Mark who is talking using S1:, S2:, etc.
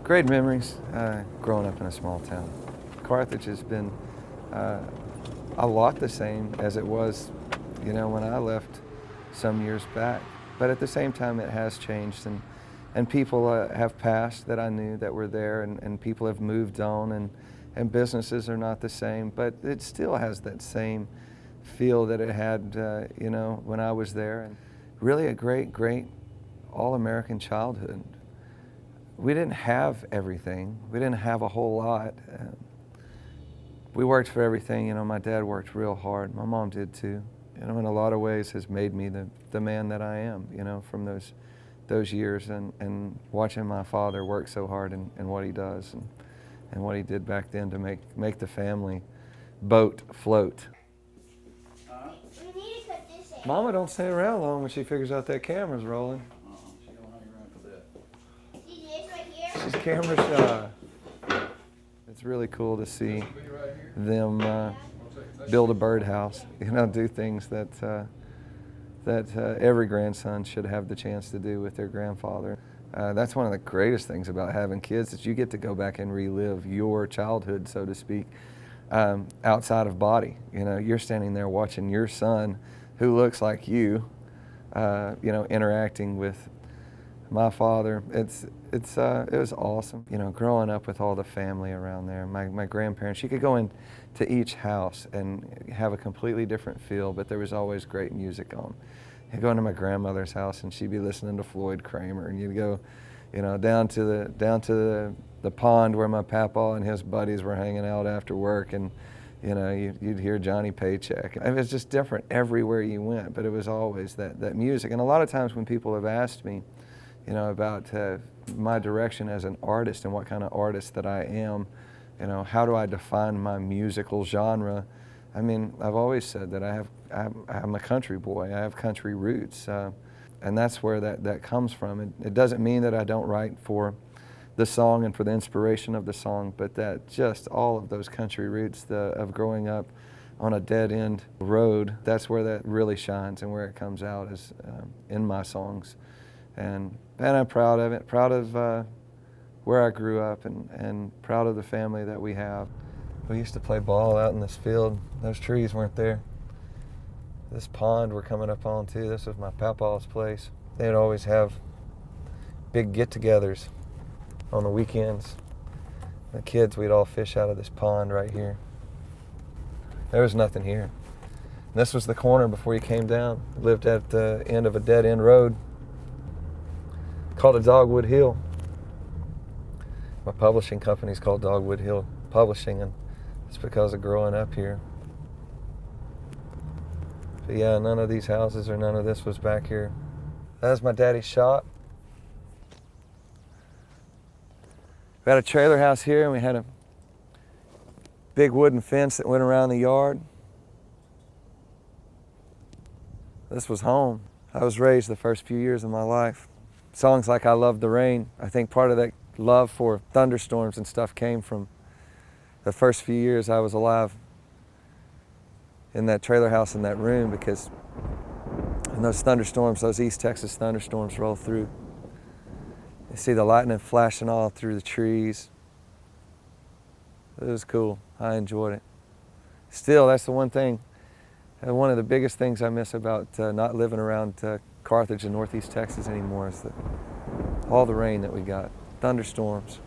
S1: Great memories growing up in a small town. Carthage has been a lot the same as it was, when I left some years back. But at the same time, it has changed, and people have passed that I knew that were there, and people have moved on, and businesses are not the same. But it still has that same feel that it had, when I was there. And really a great, great all-American childhood. We didn't have everything. We didn't have a whole lot. We worked for everything. My dad worked real hard. My mom did too. In a lot of ways has made me the man that I am, from those years, and watching my father work so hard in what he does and what he did back then to make the family boat float.
S2: We need to cut this in.
S1: Mama don't stay around long when she figures out that camera's rolling.
S3: She don't hang around for that.
S2: See this right here?
S1: She's camera shy. It's really cool to see them build a birdhouse, do things that every grandson should have the chance to do with their grandfather. That's one of the greatest things about having kids, is you get to go back and relive your childhood, so to speak, outside of body. You're standing there watching your son, who looks like you, interacting with my father. It was awesome. Growing up with all the family around there. My grandparents, you could go into each house and have a completely different feel, but there was always great music on. You'd go into my grandmother's house and she'd be listening to Floyd Kramer, and you'd go, down to the pond where my papa and his buddies were hanging out after work, and you'd hear Johnny Paycheck. It was just different everywhere you went, but it was always that music. And a lot of times when people have asked me, about my direction as an artist and what kind of artist that I am, how do I define my musical genre? I mean, I've always said that I'm a country boy. I have country roots, and that's where that comes from. It doesn't mean that I don't write for the song and for the inspiration of the song, but that just all of those country roots of growing up on a dead-end road, that's where that really shines and where it comes out is in my songs. And I'm proud of it, proud of where I grew up, and proud of the family that we have. We used to play ball out in this field. Those trees weren't there. This pond we're coming up on too, this was my papa's place. They'd always have big get-togethers on the weekends. The kids, we'd all fish out of this pond right here. There was nothing here. And this was the corner before you came down. We lived at the end of a dead-end road called a Dogwood Hill. My publishing company's called Dogwood Hill Publishing, and it's because of growing up here. But yeah, none of these houses or none of this was back here. That was my daddy's shop. We had a trailer house here, and we had a big wooden fence that went around the yard. This was home. I was raised the first few years of my life. Songs like I Love the Rain, I think part of that love for thunderstorms and stuff came from the first few years I was alive in that trailer house in that room, because when those thunderstorms, those East Texas thunderstorms roll through, you see the lightning flashing all through the trees. It was cool. I enjoyed it. Still, that's the one thing, one of the biggest things I miss about not living around Carthage in Northeast Texas anymore is all the rain that we got, thunderstorms.